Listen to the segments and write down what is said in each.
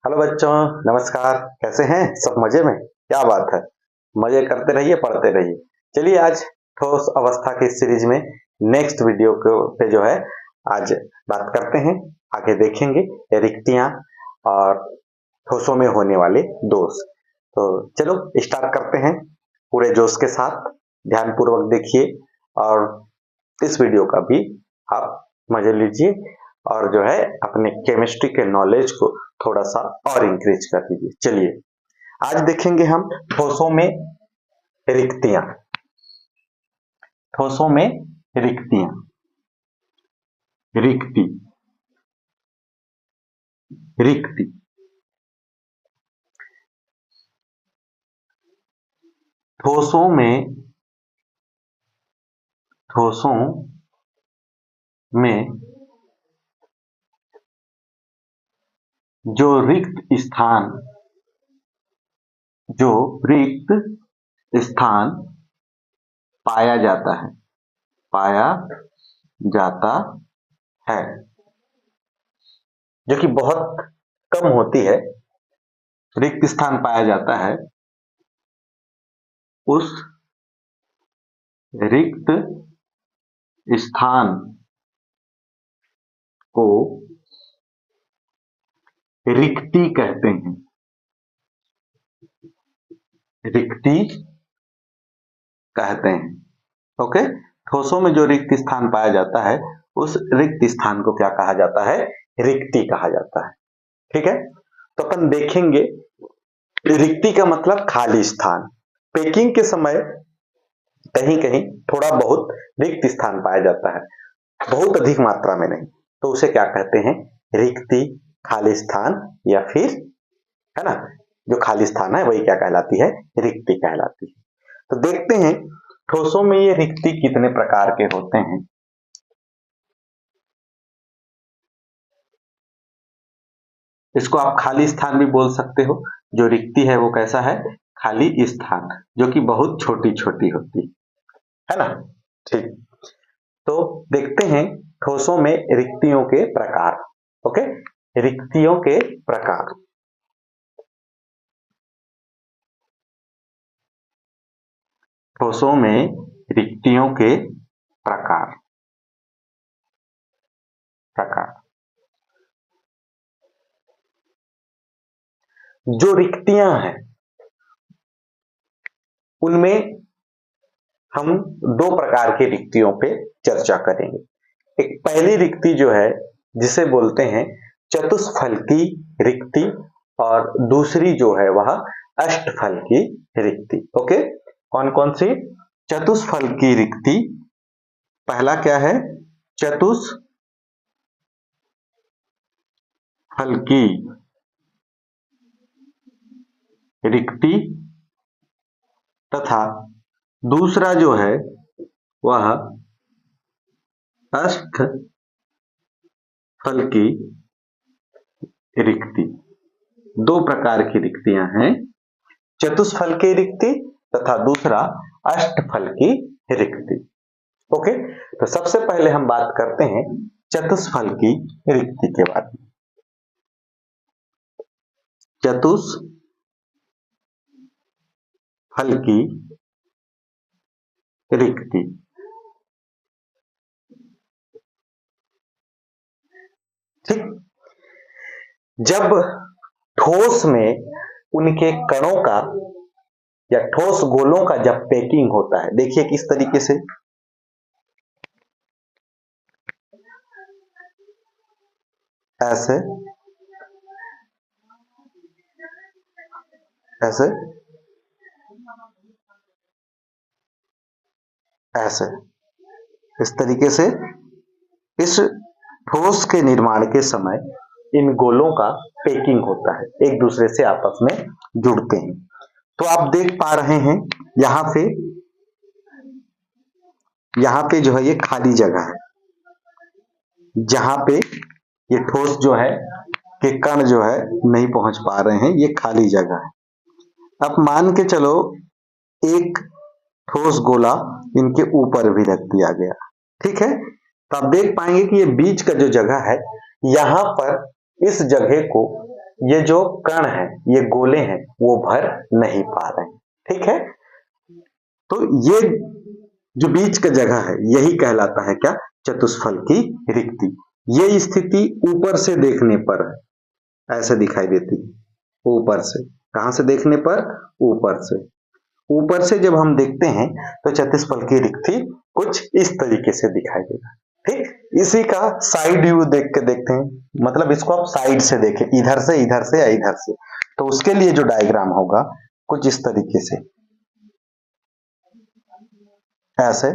Hello बच्चों, नमस्कार। कैसे हैं सब? मजे में? क्या बात है, मजे करते रहिए, पढ़ते रहिए। चलिए आज ठोस अवस्था की सीरीज में नेक्स्ट वीडियो पे जो है आज बात करते हैं। आगे देखेंगे रिक्तियां और ठोसों में होने वाले दोष। तो चलो स्टार्ट करते हैं पूरे जोश के साथ। ध्यान पूर्वक देखिए और इस वीडियो का भी आप मजे लीजिए और जो है अपने केमिस्ट्री के नॉलेज को थोड़ा सा और इंक्रीज कर दीजिए। चलिए आज देखेंगे हम ठोसों में रिक्तियां। ठोसों में रिक्तियां, रिक्ति, रिक्ति। ठोसों में जो रिक्त स्थान पाया जाता है जो कि बहुत कम होती है, रिक्त स्थान पाया जाता है, उस रिक्त स्थान को रिक्ति कहते हैं। रिक्ति कहते हैं। ओके, ठोसों में जो रिक्त स्थान पाया जाता है उस रिक्त स्थान को क्या कहा जाता है? रिक्ति कहा जाता है। ठीक है, तो अपन देखेंगे रिक्ति का मतलब खाली स्थान। पैकिंग के समय कहीं कहीं थोड़ा बहुत रिक्त स्थान पाया जाता है, बहुत अधिक मात्रा में नहीं, तो उसे क्या कहते हैं? रिक्ति, खाली स्थान, या फिर है ना, जो खाली स्थान है वही क्या कहलाती है? रिक्ति कहलाती है। तो देखते हैं ठोसों में ये रिक्ति कितने प्रकार के होते हैं। इसको आप खाली स्थान भी बोल सकते हो। जो रिक्ति है वो कैसा है? खाली स्थान, जो कि बहुत छोटी छोटी होती है ना। ठीक, तो देखते हैं ठोसों में रिक्तियों के प्रकार। ओके, रिक्तियों के प्रकार। ठोसों में रिक्तियों के प्रकार। जो रिक्तियां हैं उनमें हम दो प्रकार की रिक्तियों पे चर्चा करेंगे। एक पहली रिक्ति जो है जिसे बोलते हैं चतुष्फलकी रिक्ति, और दूसरी जो है वह अष्टफलकी रिक्ति। ओके, कौन कौन सी? चतुष्फलकी रिक्ति, पहला क्या है? चतुष्फलकी रिक्ति, तथा दूसरा जो है वह अष्टफलकी रिक्ति। दो प्रकार की रिक्तियां हैं, चतुष्फलकी रिक्ति तथा दूसरा अष्टफलकी रिक्ति। ओके, तो सबसे पहले हम बात करते हैं चतुष्फलकी रिक्ति के बारे में। चतुष्फलकी रिक्ति ठीक, जब ठोस में उनके कणों का या ठोस गोलों का जब पैकिंग होता है, देखिए किस तरीके से, ऐसे ऐसे ऐसे, इस तरीके से इस ठोस के निर्माण के समय इन गोलों का पैकिंग होता है, एक दूसरे से आपस में जुड़ते हैं। तो आप देख पा रहे हैं यहाँ पे जो है ये खाली जगह है, जहां पे ये ठोस जो है कि कण जो है नहीं पहुंच पा रहे हैं, ये खाली जगह है। अब मान के चलो एक ठोस गोला इनके ऊपर भी रख दिया गया, ठीक है, तो आप देख पाएंगे कि ये बीच का जो जगह है, यहां पर इस जगह को ये जो कण है, ये गोले हैं, वो भर नहीं पा रहे हैं। ठीक है, तो ये जो बीच का जगह है यही कहलाता है क्या, चतुष्फल की रिक्ति। ये स्थिति ऊपर से देखने पर ऐसे दिखाई देती है, ऊपर से। कहां से देखने पर, ऊपर से। ऊपर से जब हम देखते हैं तो चतुष्फल की रिक्ति कुछ इस तरीके से दिखाई देगा। ठीक, इसी का साइड व्यू देख के देखते हैं, मतलब इसको आप साइड से देखें, इधर से, इधर से या इधर से, तो उसके लिए जो डायग्राम होगा कुछ इस तरीके से, ऐसे,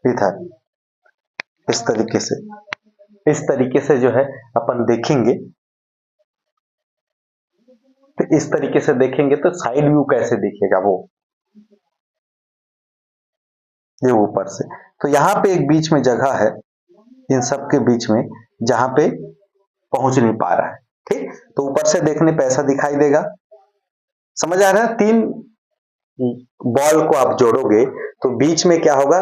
इधर, इस तरीके से, इस तरीके से जो है अपन देखेंगे। तो इस तरीके से देखेंगे तो साइड व्यू कैसे दिखेगा, वो ये ऊपर से। तो यहाँ पे एक बीच में जगह है, इन सब के बीच में, जहां पे पहुंच नहीं पा रहा है। ठीक, तो ऊपर से देखने पे ऐसा दिखाई देगा। समझ आ रहा है, तीन बॉल को आप जोड़ोगे तो बीच में क्या होगा,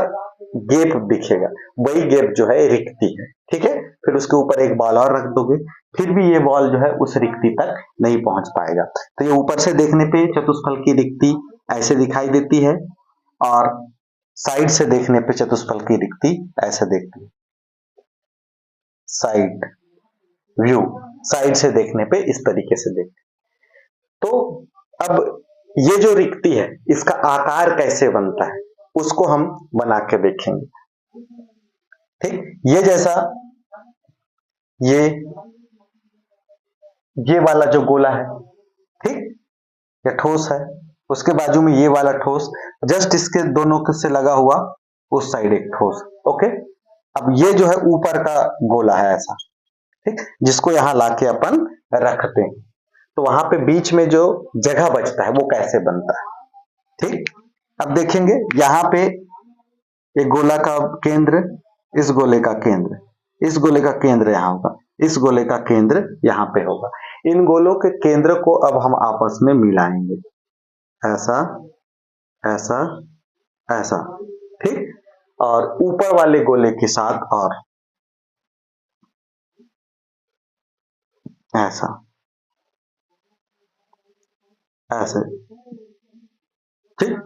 गैप दिखेगा, वही गैप जो है रिक्ति है। ठीक है, फिर उसके ऊपर एक बॉल और रख दोगे, फिर भी ये बॉल जो है उस रिक्ति तक नहीं पहुंच पाएगा। तो ये ऊपर से देखने पे चतुष्फल की रिक्ति ऐसे दिखाई देती है, और साइड से देखने पे चतुष्फल की रिक्ति ऐसे देखती है। साइड व्यू, साइड से देखने पे इस तरीके से देखते। तो अब ये जो रिक्ति है इसका आकार कैसे बनता है उसको हम बना के देखेंगे। ठीक, ये जैसा, ये ये वाला जो गोला है, ठीक, ये ठोस है, उसके बाजू में ये वाला ठोस, जस्ट इसके दोनों से लगा हुआ उस साइड एक ठोस। ओके, अब ये जो है ऊपर का गोला है ऐसा, ठीक, जिसको यहां लाके अपन रखते हैं, तो वहां पे बीच में जो जगह बचता है वो कैसे बनता है। ठीक, अब देखेंगे यहां पे एक गोला का केंद्र, इस गोले का केंद्र, इस गोले का केंद्र यहां होगा, इस गोले का केंद्र यहां पे होगा। इन गोलों के केंद्र को अब हम आपस में मिलाएंगे, ऐसा, ऐसा, ऐसा। ठीक, और ऊपर वाले गोले के साथ और ऐसा, ऐसे। ठीक,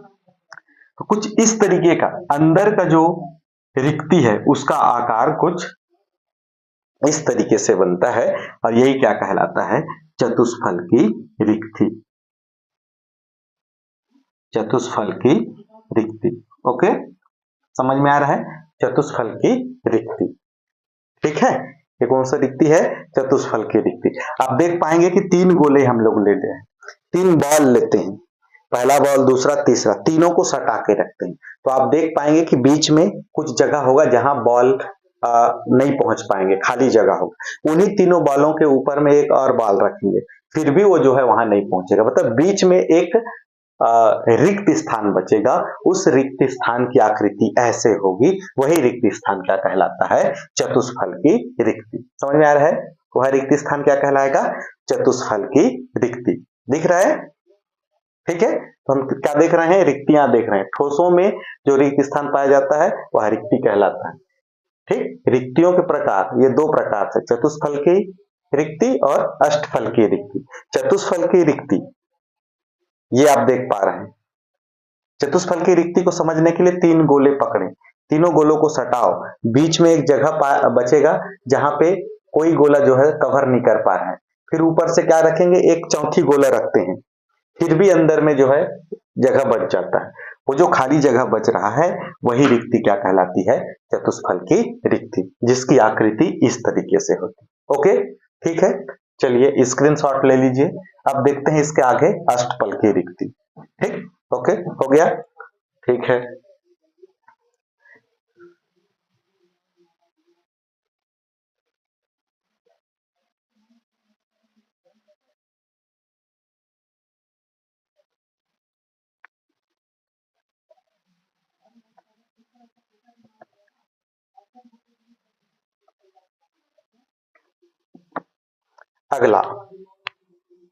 तो कुछ इस तरीके का अंदर का जो रिक्ति है उसका आकार कुछ इस तरीके से बनता है, और यही क्या कहलाता है, चतुष्फल की रिक्ति। चतुष्फल की रिक्ति। ओके, समझ में आ रहा है, चतुष्फल की रिक्ति। ठीक है, ये कौन सा रिक्ति है, चतुष्फल की रिक्ति। आप देख पाएंगे कि तीन गोले हम लोग लेते हैं, तीन बॉल लेते हैं, पहला बॉल, दूसरा, तीसरा, तीनों को सटा के रखते हैं, तो आप देख पाएंगे कि बीच में कुछ जगह होगा जहां बॉल नहीं पहुंच पाएंगे, खाली जगह होगा। उन्हीं तीनों बॉलों के ऊपर में एक और बॉल रखेंगे, फिर भी वो जो है वहां नहीं पहुंचेगा, मतलब बीच में एक रिक्त स्थान बचेगा। उस रिक्त स्थान की आकृति ऐसे होगी, वही रिक्त स्थान क्या कहलाता है, चतुष्फल की रिक्ति। समझ में आ रहा है, वह रिक्त स्थान क्या कहलाएगा, चतुष्फल की रिक्ति। दिख रहा है, ठीक है, तो हम क्या देख रहे हैं, रिक्तियां देख रहे हैं। ठोसों में जो रिक्त स्थान पाया जाता है वह रिक्ति कहलाता है। ठीक, रिक्तियों के प्रकार ये दो प्रकार से, चतुष्फल की रिक्ति और अष्टफल की रिक्ति। चतुष्फल की रिक्ति ये आप देख पा रहे हैं। चतुष्फल की रिक्ति को समझने के लिए तीन गोले पकड़े, तीनों गोलों को सटाओ, बीच में एक जगह बचेगा जहां पे कोई गोला जो है कवर नहीं कर पा रहा है, फिर ऊपर से क्या रखेंगे, एक चौथी गोला रखते हैं, फिर भी अंदर में जो है जगह बच जाता है। वो जो खाली जगह बच रहा है वही रिक्ति क्या कहलाती है, चतुष्फल की रिक्ति, जिसकी आकृति इस तरीके से होती। ओके, ठीक है, चलिए स्क्रीनशॉट ले लीजिए। अब देखते हैं इसके आगे अष्टफल की रिक्ति। ठीक, ओके, हो गया, ठीक है। अगला,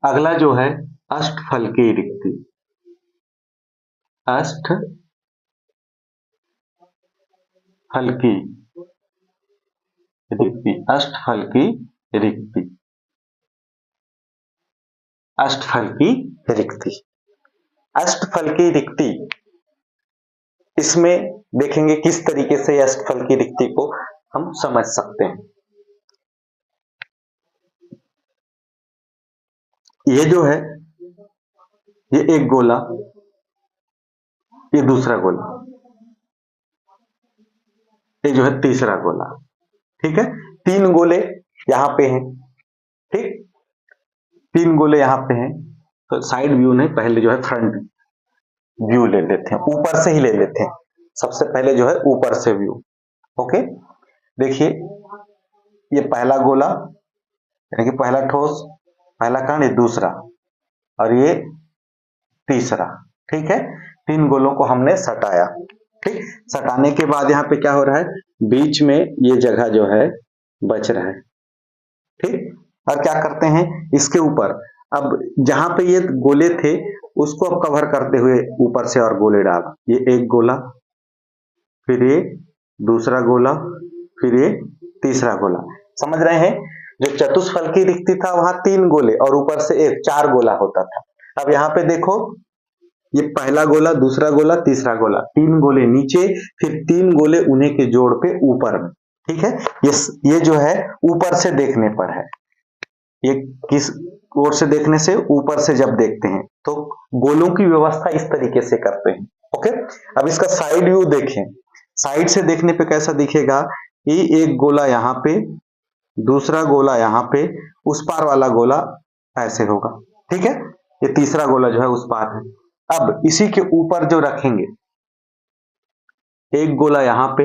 अगला जो है अष्टफल की रिक्ति। अष्टफल की रिक्ति, अष्टफल की रिक्ति। अष्टफल की रिक्ति। अष्टफल की रिक्ति, इसमें देखेंगे किस तरीके से अष्टफल की रिक्ति को हम समझ सकते हैं। ये जो है, ये एक गोला, ये दूसरा गोला, ये जो है तीसरा गोला। ठीक है, तीन गोले यहां पे हैं। ठीक, तीन गोले यहां पे हैं। तो साइड व्यू नहीं, पहले जो है फ्रंट व्यू ले लेते हैं, ऊपर से ही ले लेते हैं। सबसे पहले जो है ऊपर से व्यू। ओके, देखिए ये पहला गोला यानी कि पहला ठोस, पहला कण, ये दूसरा और ये तीसरा। ठीक है, तीन गोलों को हमने सटाया। ठीक, सटाने के बाद यहाँ पे क्या हो रहा है, बीच में ये जगह जो है बच रहा है। ठीक, और क्या करते हैं इसके ऊपर, अब जहां पे ये गोले थे उसको अब कवर करते हुए ऊपर से और गोले डाला। ये एक गोला, फिर ये दूसरा गोला, फिर ये तीसरा गोला। समझ रहे हैं, जो चतुष्फल की रिक्ति था वहां तीन गोले और ऊपर से एक, चार गोला होता था। अब यहाँ पे देखो, ये पहला गोला, दूसरा गोला, तीसरा गोला, तीन गोले नीचे, फिर तीन गोले उन्हीं के जोड़ पे ऊपर में। ठीक है, ये जो है ऊपर से देखने पर है। ये किस ओर से देखने से, ऊपर से जब देखते हैं तो गोलों की व्यवस्था इस तरीके से करते हैं। ओके, अब इसका साइड व्यू देखें। साइड से देखने पे कैसा दिखेगा, ये एक गोला यहाँ पे, दूसरा गोला यहाँ पे, उस पार वाला गोला ऐसे होगा। ठीक है, ये तीसरा गोला जो है उस पार है। अब इसी के ऊपर जो रखेंगे, एक गोला यहाँ पे,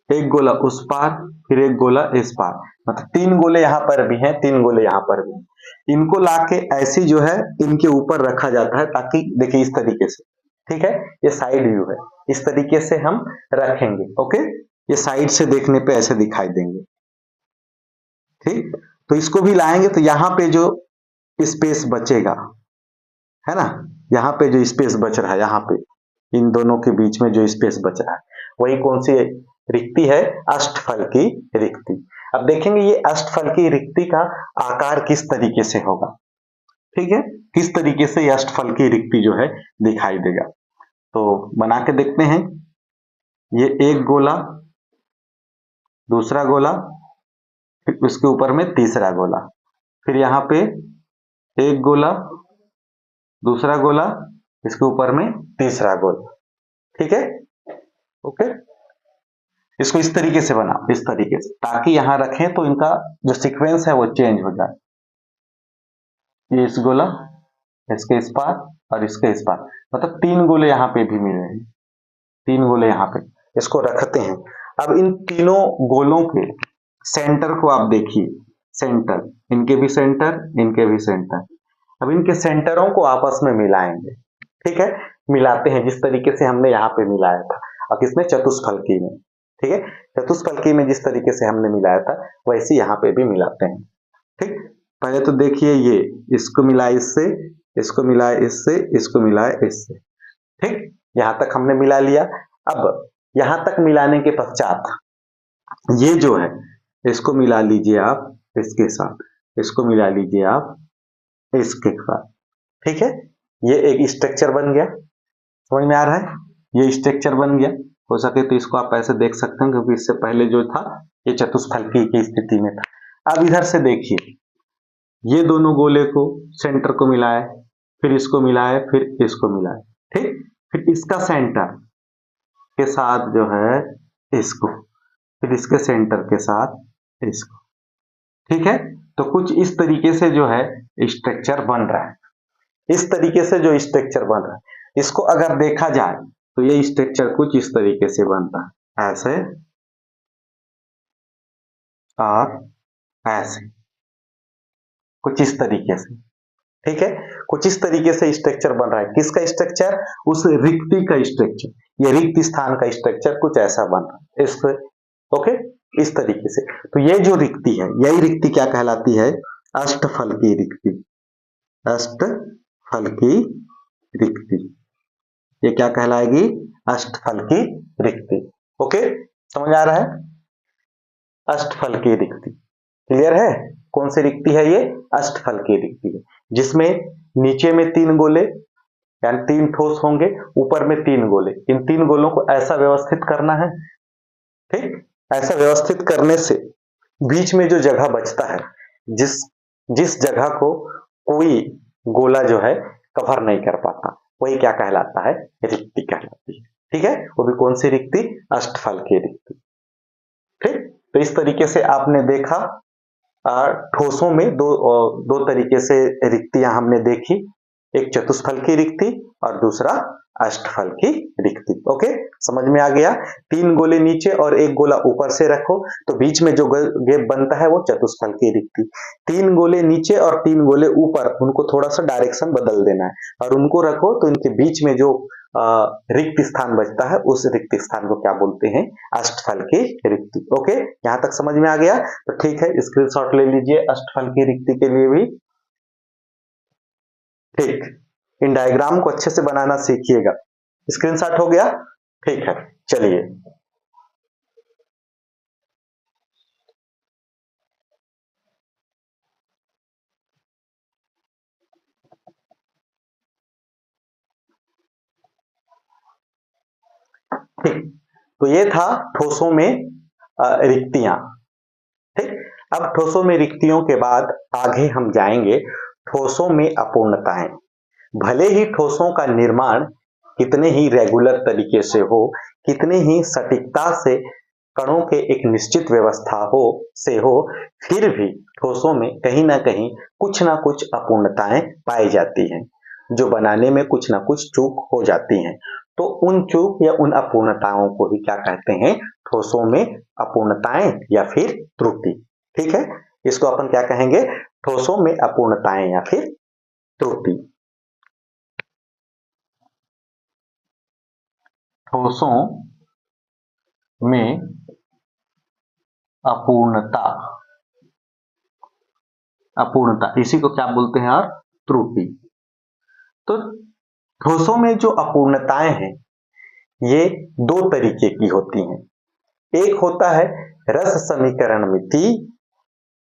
एक गोला उस पार, फिर एक गोला इस पार, मतलब तीन गोले यहाँ पर भी हैं, तीन गोले यहाँ पर भी हैं। इनको लाके ऐसे जो है इनके ऊपर रखा जाता है, ताकि देखिए इस तरीके से। ठीक है, ये साइड व्यू है, इस तरीके से हम रखेंगे। ओके, ये साइड से देखने पे ऐसे दिखाई देंगे। ठीक, तो इसको भी लाएंगे तो यहाँ पे जो स्पेस बचेगा, है ना, यहाँ पे जो स्पेस बच रहा है, यहाँ पे इन दोनों के बीच में जो स्पेस बच रहा है, वही कौन सी रिक्ति है, अष्टफल की रिक्ति। अब देखेंगे ये अष्टफल की रिक्ति का आकार किस तरीके से होगा। ठीक है, किस तरीके से अष्टफल की रिक्ति जो है दिखाई देगा, तो बना के देखते हैं। ये एक गोला, दूसरा गोला, फिर उसके ऊपर में तीसरा गोला, फिर यहाँ पे एक गोला, दूसरा गोला, इसके ऊपर में तीसरा गोला। ठीक है, ओके, इसको इस तरीके से बनाओ, इस तरीके से, ताकि यहां रखें तो इनका जो सीक्वेंस है वो चेंज हो जाए। ये इस गोला, इसके इस पार और इसके इस पार, मतलब तीन गोले यहाँ पे भी मिल रहे हैं, तीन गोले यहाँ पे, इसको रखते हैं। अब इन तीनों गोलों के सेंटर को आप देखिए, सेंटर, इनके भी सेंटर, इनके भी सेंटर। अब इनके सेंटरों को आपस में मिलाएंगे। ठीक है, मिलाते हैं जिस तरीके से हमने यहाँ पे मिलाया था। अब किसमें, चतुष्फलकी में। ठीक है, चतुष्फलकी में जिस तरीके से हमने मिलाया था वैसे यहाँ पे भी मिलाते हैं। ठीक, पहले तो देखिए ये, इसको मिलाए इससे, इसको मिलाए इससे, इसको मिलाए इससे। ठीक, यहां तक हमने मिला लिया। अब यहां तक मिलाने के पश्चात ये जो है, इसको मिला लीजिए आप इसके साथ, इसको मिला लीजिए आप इसके साथ। ठीक है, ये एक स्ट्रक्चर बन गया, समझ में आ रहा है, ये स्ट्रक्चर बन गया। हो सके तो इसको आप ऐसे देख सकते हैं, क्योंकि इससे पहले जो था ये चतुष्फलकी की स्थिति में था। अब इधर से देखिए, ये दोनों गोले को, सेंटर को मिलाए, फिर इसको मिलाए, फिर इसको मिलाए। ठीक, फिर इसका सेंटर के साथ जो है इसको, फिर इसके सेंटर के साथ इसको। ठीक है, तो कुछ इस तरीके से जो है स्ट्रक्चर बन रहा है। इस तरीके से जो स्ट्रक्चर बन रहा है, इसको अगर देखा जाए तो ये स्ट्रक्चर कुछ इस तरीके से बनता है, ऐसे और ऐसे, कुछ इस तरीके से। ठीक है, कुछ इस तरीके से स्ट्रक्चर बन रहा है। किसका स्ट्रक्चर, उस रिक्ति का स्ट्रक्चर, ये रिक्त स्थान का स्ट्रक्चर कुछ ऐसा बन रहा है इस, ओके, इस तरीके से। तो ये जो रिक्ति है, यही रिक्ति क्या कहलाती है, अष्टफल की रिक्ति। अष्टफल की रिक्ति, ये क्या कहलाएगी, अष्टफल की रिक्ति। ओके, समझ आ रहा है, अष्टफल की रिक्ति, क्लियर है, कौन सी रिक्ति है ये, अष्टफल की रिक्ति है। जिसमें नीचे में 3 गोले यानी 3 ठोस होंगे, ऊपर में 3 गोले। इन 3 गोलों को ऐसा व्यवस्थित करना है, ठीक। ऐसा व्यवस्थित करने से बीच में जो जगह बचता है, जिस जिस जगह को कोई गोला जो है कवर नहीं कर पाता, वही क्या कहलाता है? रिक्ति कहलाती है, ठीक है। वो भी कौन सी रिक्ति? अष्टफल की रिक्ति, ठीक। तो इस तरीके से आपने देखा ठोसों में दो तरीके से रिक्तियां हमने देखी, एक चतुष्फल की रिक्ति और दूसरा अष्टफल की रिक्ति। ओके, समझ में आ गया। 3 गोले नीचे और 1 गोला ऊपर से रखो तो बीच में जो गैप बनता है वो चतुष्फल की रिक्ति। 3 गोले नीचे और 3 गोले ऊपर, उनको थोड़ा सा डायरेक्शन बदल देना है और उनको रखो तो इनके बीच में जो रिक्त स्थान बचता है उस रिक्त स्थान को क्या बोलते हैं? अष्टफल की रिक्ति। ओके, यहां तक समझ में आ गया? तो ठीक है, स्क्रीनशॉट ले लीजिए अष्टफल की रिक्ति के लिए भी, ठीक। इन डायग्राम को अच्छे से बनाना सीखिएगा। स्क्रीनशॉट हो गया? ठीक है, चलिए। ठीक, तो ये था ठोसों में रिक्तियां, ठीक। अब ठोसों में रिक्तियों के बाद आगे हम जाएंगे ठोसों में अपूर्णताएं। भले ही ठोसों का निर्माण कितने ही रेगुलर तरीके से हो, कितने ही सटीकता से कणों के एक निश्चित व्यवस्था हो, फिर भी ठोसों में कहीं ना कहीं कुछ ना कुछ अपूर्णताएं पाई जाती हैं, जो बनाने में कुछ ना कुछ चूक हो जाती हैं। तो उन चूक या उन अपूर्णताओं को ही क्या कहते हैं? ठोसों में अपूर्णताएं या फिर त्रुटि, ठीक है। इसको अपन क्या कहेंगे? ठोसों में अपूर्णताएं या फिर त्रुटि। ठोसों में अपूर्णता इसी को क्या बोलते हैं? और त्रुटि। तो ठोसों में जो अपूर्णताएं हैं ये 2 तरीके की होती हैं। एक होता है रस समीकरण मिति,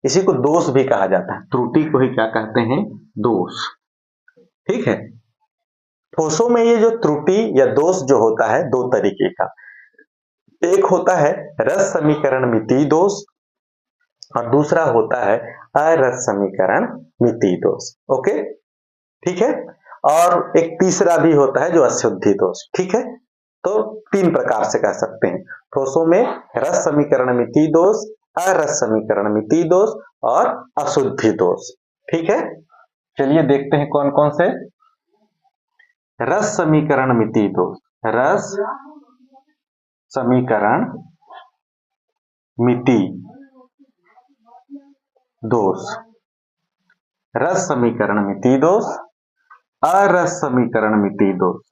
इसी को दोष भी कहा जाता है, त्रुटि को ही क्या कहते हैं? दोष, ठीक है। ठोसों में ये जो त्रुटि या दोष जो होता है 2 तरीके का, एक होता है रस समीकरण मिति दोष और दूसरा होता है अरस समीकरण मिति दोष। ओके, ठीक है। और एक तीसरा भी होता है जो अशुद्धि दोष, ठीक है। तो 3 प्रकार से कह सकते हैं ठोसों में रस समीकरण मिति दोष, अरस समीकरण मिति दोष और अशुद्धि दोष, ठीक है। चलिए देखते हैं कौन कौन से। रस समीकरण मिति दोष, रस समीकरण मिति दोष, रस समीकरण मिति दोष, अरस समीकरण मिति दोष,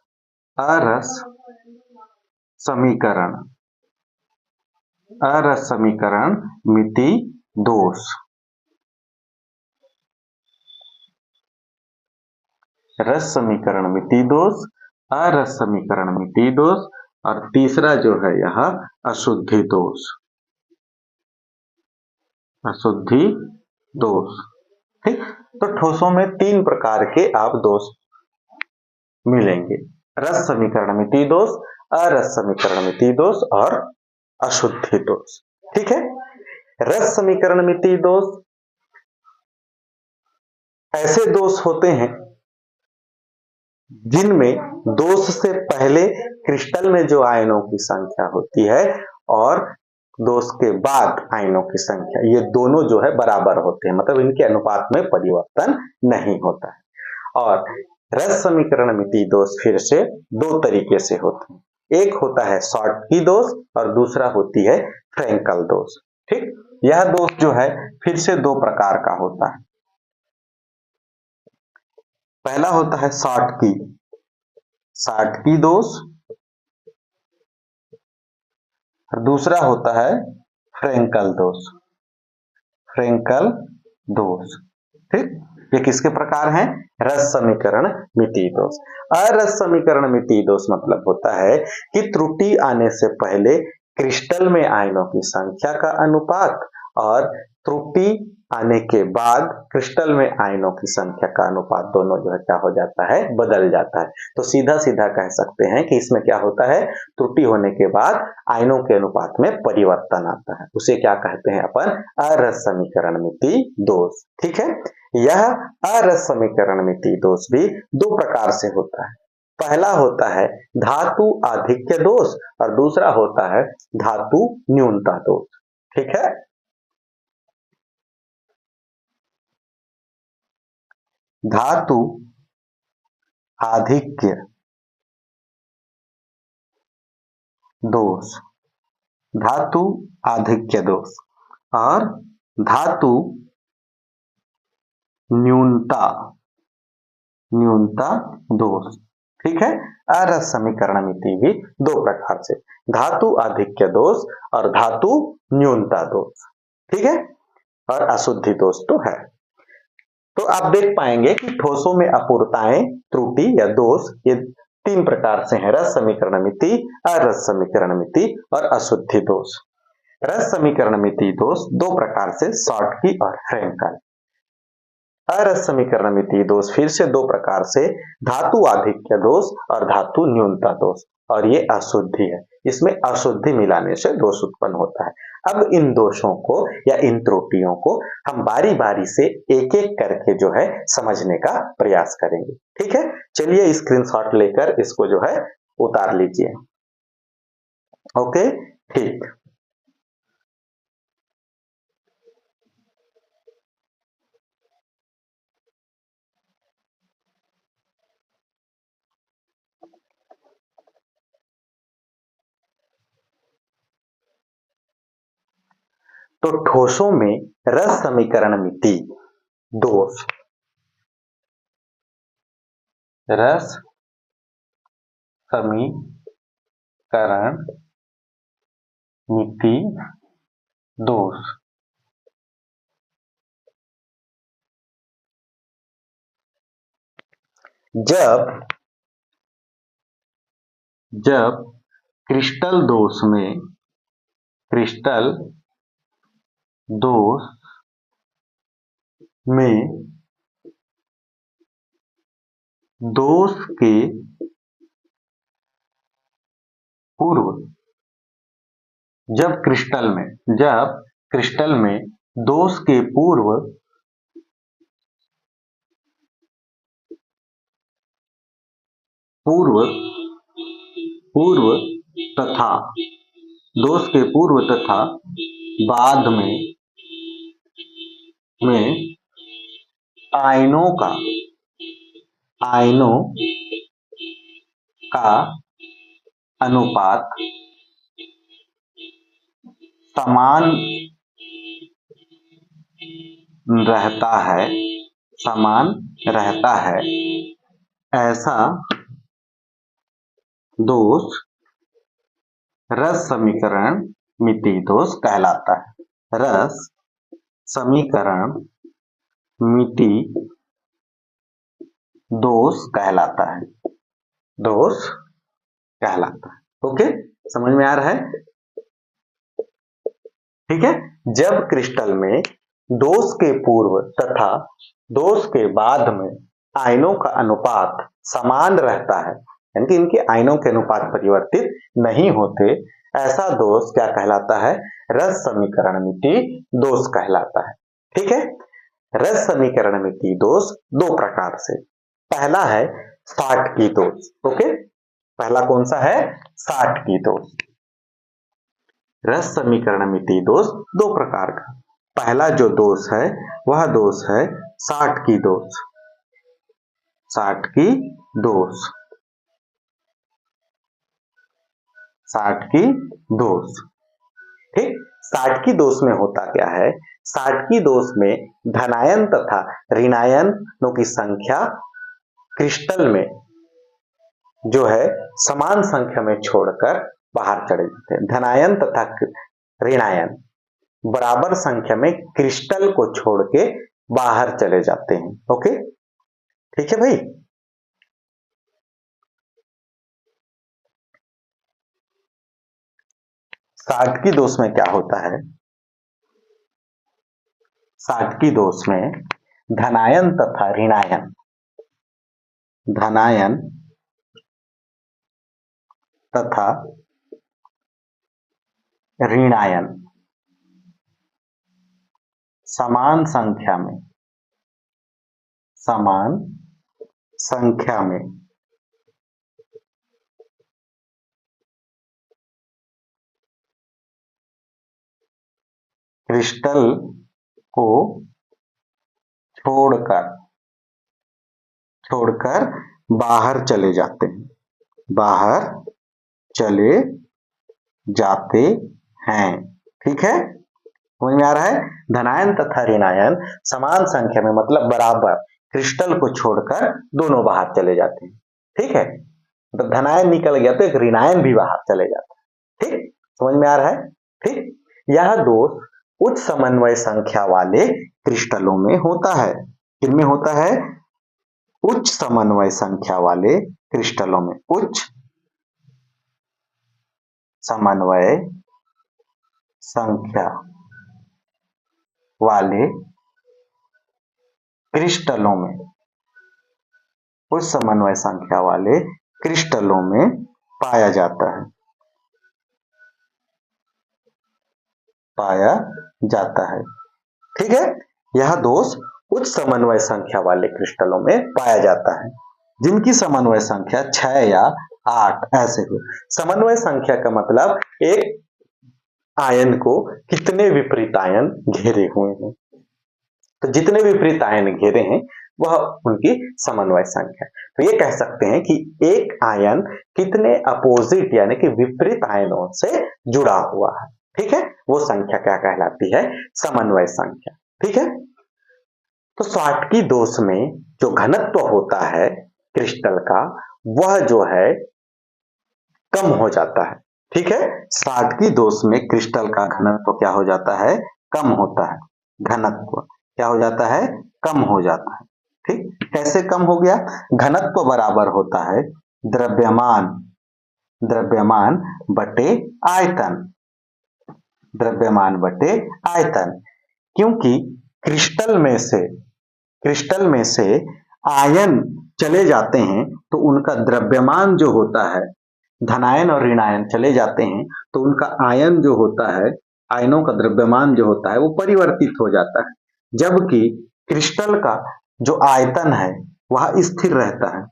अरस समीकरण मिति दोष, रस समीकरण मिति दोष, अरस समीकरण मिति दोष और तीसरा जो है यह अशुद्धि दोष, अशुद्धि दोष, ठीक। तो ठोसों में 3 प्रकार के आप दोष मिलेंगे, रस समीकरण मिति दोष, अरस समीकरण मिति दोष और अशुद्धि दोष, ठीक है। रस समीकरण मिति दोष ऐसे दोष होते हैं जिनमें दोष से पहले क्रिस्टल में जो आयनों की संख्या होती है और दोष के बाद आयनों की संख्या, ये दोनों जो है बराबर होते हैं, मतलब इनके अनुपात में परिवर्तन नहीं होता है। और रस समीकरण मिति दोष फिर से 2 तरीके से होते हैं, एक होता है शॉर्टकी दोष और दूसरा होती है फ्रैंकल दोष, ठीक। यह दोष जो है फिर से 2 प्रकार का होता है। पहला होता है शॉर्टकी दोष और दूसरा होता है फ्रैंकल दोष, ठीक। ये किसके प्रकार हैं? रस समीकरण मिति दोष। अरस समीकरण मिति दोष मतलब होता है कि त्रुटि आने से पहले क्रिस्टल में आयनों की संख्या का अनुपात और त्रुटि आने के बाद क्रिस्टल में आयनों की संख्या का अनुपात दोनों जो है क्या हो जाता है, बदल जाता है। तो सीधा सीधा कह सकते हैं कि इसमें क्या होता है, त्रुटि होने के बाद आयनों के अनुपात में परिवर्तन आता है, उसे क्या कहते हैं अपन, अरस समीकरणमिति दोष। ठीक है, यह अरस समीकरणमिति दोष भी दो प्रकार से होता है। पहला होता है धातु आधिक्य दोष और दूसरा होता है धातु न्यूनता दोष। ठीक है, धातु आधिक्य दोष, धातु आधिक्य दोष और धातु न्यूनता दोष। ठीक है, अरस समीकरणमिति भी दो प्रकार से, धातु आधिक्य दोष और धातु न्यूनता दोष। ठीक है, और अशुद्धि दोष तो है। तो आप देख पाएंगे कि ठोसों में अपूर्णताएं, त्रुटि या दोष ये तीन प्रकार से हैं, रस समीकरणमिति, अरस समीकरणमिति और अशुद्धि दोष। रस समीकरणमिति दोष दो प्रकार से, शॉर्टकी और फ्रैंकल। अरस समीकरणमिति दोष फिर से दो प्रकार से, धातु आधिक्य दोष और धातु न्यूनता दोष, और ये अशुद्धि है, इसमें अशुद्धि मिलाने से दोष उत्पन्न होता है। अब इन दोषों को या इन त्रुटियों को हम बारी बारी से एक एक करके जो है समझने का प्रयास करेंगे। ठीक है, चलिए स्क्रीनशॉट लेकर इसको जो है उतार लीजिए। ओके, ठीक। तो ठोसों में रस समीकरणमिति दोष, रस समीकरणमिति दोष जब क्रिस्टल दोष में दोष के पूर्व, जब क्रिस्टल में दोष के पूर्व तथा दोष के पूर्व तथा बाद में आयनों का अनुपात समान रहता है, ऐसा दोष रस समीकरणमिति दोष कहलाता है। रस समीकरणमिति दोष कहलाता है। ओके, समझ में आ रहा है? ठीक है, जब क्रिस्टल में दोष के पूर्व तथा दोष के बाद में आयनों का अनुपात समान रहता है, यानी कि इनके आयनों के अनुपात परिवर्तित नहीं होते, ऐसा दोष क्या कहलाता है? रस समीकरणमिति दोष कहलाता है। ठीक है, रस समीकरणमिति दोष दो प्रकार से, पहला है साटकी दोष। ओके, पहला कौन सा है? साटकी दोष। रस समीकरणमिति दोष दो प्रकार का, पहला जो दोष है वह दोष है साटकी दोष। ठीक, साटकी दोष में होता क्या है? साटकी दोष में धनायन तथा ऋणायनों की संख्या क्रिस्टल में जो है समान संख्या में छोड़कर बाहर चले जाते हैं। धनायन तथा ऋणायन बराबर संख्या में क्रिस्टल को छोड़ के बाहर चले जाते हैं। ओके, ठीक है भाई। साटकी दोष में क्या होता है? साटकी दोष में धनायन तथा ऋणायन, धनायन तथा ऋणायन समान संख्या में क्रिस्टल को छोड़कर बाहर चले जाते हैं, बाहर चले जाते हैं। ठीक है, समझ में आ रहा है? धनायन तथा ऋणायन समान संख्या में मतलब बराबर क्रिस्टल को छोड़कर दोनों बाहर चले जाते हैं। ठीक है, तो धनायन निकल गया तो एक ऋणायन भी बाहर चले जाता है। ठीक, समझ में आ रहा है? ठीक, यह दोष उच्च समन्वय संख्या वाले क्रिस्टलों में होता है। किनमें होता है? उच्च समन्वय संख्या वाले क्रिस्टलों में, उच्च समन्वय संख्या वाले क्रिस्टलों में, उच्च समन्वय संख्या वाले क्रिस्टलों में पाया जाता है, पाया जाता है। ठीक है, यह दोष उच्च समन्वय संख्या वाले क्रिस्टलों में पाया जाता है जिनकी समन्वय संख्या 6 या 8 ऐसे हो। समन्वय संख्या का मतलब एक आयन को कितने विपरीत आयन घेरे हुए हैं, तो जितने विपरीत आयन घेरे हैं वह उनकी समन्वय संख्या। तो ये कह सकते हैं कि एक आयन कितने अपोजिट यानी कि विपरीत आयनों से जुड़ा हुआ है। ठीक है, वो संख्या क्या कहलाती है? समन्वय संख्या। ठीक है, तो शॉटकी दोष में जो घनत्व होता है क्रिस्टल का वह जो है कम हो जाता है। ठीक है, शॉटकी दोष में क्रिस्टल का घनत्व क्या हो जाता है? कम होता है। घनत्व क्या हो जाता है? कम हो जाता है। ठीक, कैसे कम हो गया? घनत्व बराबर होता है द्रव्यमान बटे आयतन, द्रव्यमान बटे आयतन। क्योंकि क्रिस्टल में से आयन चले जाते हैं तो उनका द्रव्यमान जो होता है, धनायन और ऋणायन चले जाते हैं तो उनका आयन जो होता है, आयनों का द्रव्यमान जो होता है वो परिवर्तित हो जाता है, जबकि क्रिस्टल का जो आयतन है वह स्थिर रहता है।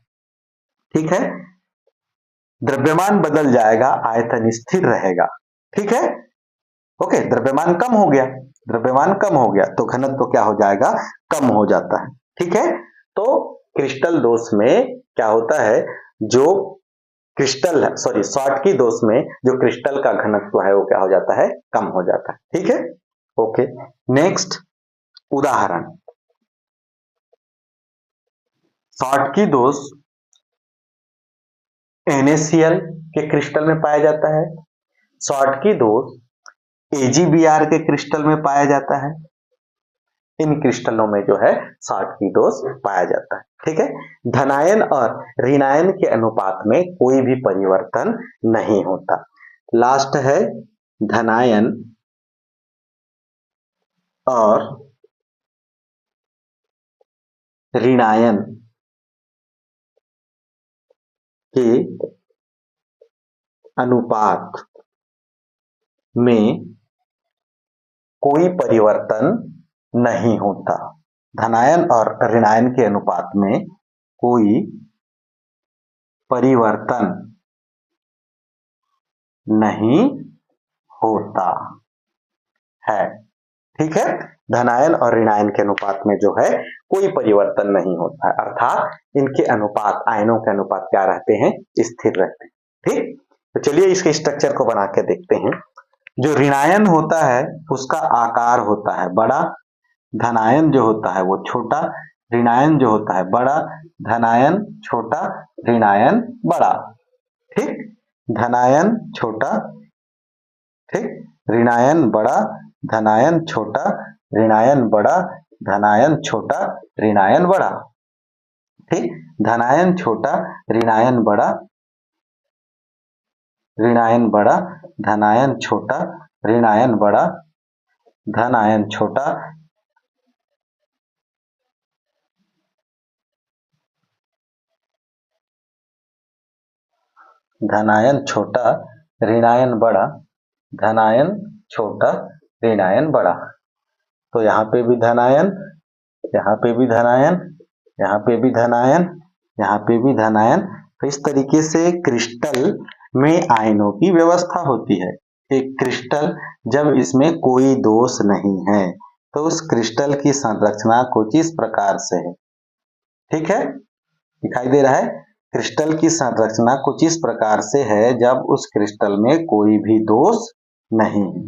ठीक है, द्रव्यमान बदल जाएगा, आयतन स्थिर रहेगा। ठीक है, ओके, द्रव्यमान कम हो गया तो घनत्व क्या हो जाएगा? कम हो जाता है। ठीक है, तो क्रिस्टल दोष में क्या होता है? जो क्रिस्टल है, सॉरी, शॉटकी दोष में जो क्रिस्टल का घनत्व है वो क्या हो जाता है? कम हो जाता है। ठीक है, ओके, नेक्स्ट उदाहरण, शॉटकी दोष NaCl के क्रिस्टल में पाया जाता है, शॉटकी दोष AgBr के क्रिस्टल में पाया जाता है। इन क्रिस्टलों में जो है शॉटकी दोष पाया जाता है। ठीक है, धनायन और ऋणायन के अनुपात में कोई भी परिवर्तन नहीं होता। लास्ट है धनायन और ऋणायन के अनुपात में कोई परिवर्तन नहीं होता। धनायन और ऋणायन के अनुपात में कोई परिवर्तन नहीं होता है। ठीक है, धनायन और ऋणायन के अनुपात में जो है कोई परिवर्तन नहीं होता है, अर्थात इनके अनुपात, आयनों के अनुपात क्या रहते हैं? स्थिर रहते हैं। ठीक, तो चलिए इसके स्ट्रक्चर को बना के देखते हैं। जो ऋणायन होता है उसका आकार होता है बड़ा, धनायन जो होता है वो छोटा, ऋणायन जो होता है बड़ा, धनायन छोटा, ऋणायन बड़ा। ठीक, धनायन छोटा, ठीक, ऋणायन बड़ा, धनायन छोटा, ऋणायन बड़ा, धनायन छोटा, ऋणायन बड़ा। ठीक, धनायन छोटा, ऋणायन बड़ा, ऋणायन बड़ा, धनायन छोटा, ऋणायन बड़ा, धनायन छोटा, धनायन छोटा, ऋणायन बड़ा, धनायन छोटा, ऋणायन बड़ा। तो यहाँ पे भी धनायन, यहाँ पे भी धनायन, यहाँ पे भी धनायन, यहाँ पे भी धनायन। तो इस तरीके से क्रिस्टल में आयनों की व्यवस्था होती है। एक क्रिस्टल जब इसमें कोई दोष नहीं है तो उस क्रिस्टल की संरचना कुछ इस प्रकार से है। ठीक है, दिखाई दे रहा है। क्रिस्टल की संरचना कुछ इस प्रकार से है जब उस क्रिस्टल में कोई भी दोष नहीं है।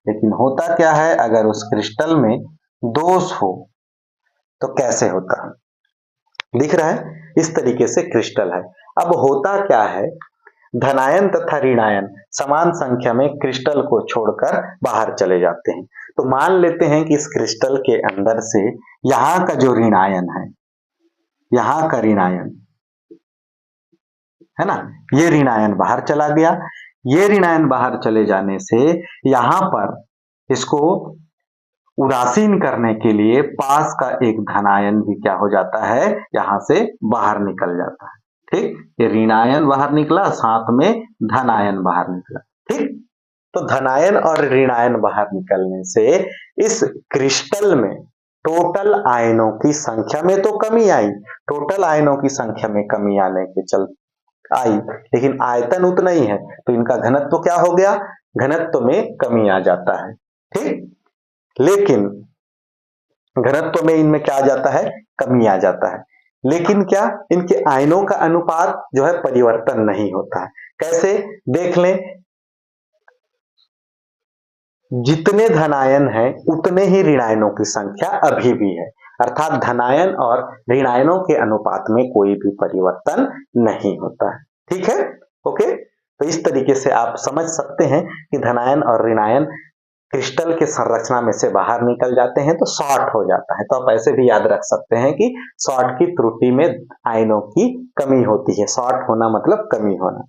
लेकिन होता क्या है, अगर उस क्रिस्टल में दोष हो तो कैसे होता है? दिख रहा है, इस तरीके से क्रिस्टल है। अब होता क्या है, धनायन तथा ऋणायन समान संख्या में क्रिस्टल को छोड़कर बाहर चले जाते हैं। तो मान लेते हैं कि इस क्रिस्टल के अंदर से यहाँ का जो ऋणायन है, यहाँ का ऋणायन है ना, ये ऋणायन बाहर चला गया। ये ऋणायन बाहर चले जाने से यहाँ पर इसको उदासीन करने के लिए पास का एक धनायन भी क्या हो जाता है, यहाँ से बाहर निकल जाता है। ठीक, ये ऋणायन बाहर निकला, साथ में धनायन बाहर निकला। ठीक, तो धनायन और ऋणायन बाहर निकलने से इस क्रिस्टल में टोटल आयनों की संख्या में तो कमी आई, टोटल आयनों की संख्या में कमी आने के चलते आई, लेकिन आयतन उतना ही है। तो इनका घनत्व क्या हो गया, घनत्व में कमी आ जाता है। ठीक, लेकिन घनत्व में इनमें क्या आ जाता है, कमी आ जाता है। लेकिन क्या इनके आयनों का अनुपात जो है परिवर्तन नहीं होता है। कैसे, देख लें, जितने धनायन हैं उतने ही ऋणायनों की संख्या अभी भी है, अर्थात धनायन और ऋणायनों के अनुपात में कोई भी परिवर्तन नहीं होता है। ठीक है, ओके। तो इस तरीके से आप समझ सकते हैं कि धनायन और ऋणायन क्रिस्टल के संरचना में से बाहर निकल जाते हैं तो शॉर्ट हो जाता है। तो आप ऐसे भी याद रख सकते हैं कि शॉर्ट की त्रुटि में आयनों की कमी होती है। शॉर्ट होना मतलब कमी होना।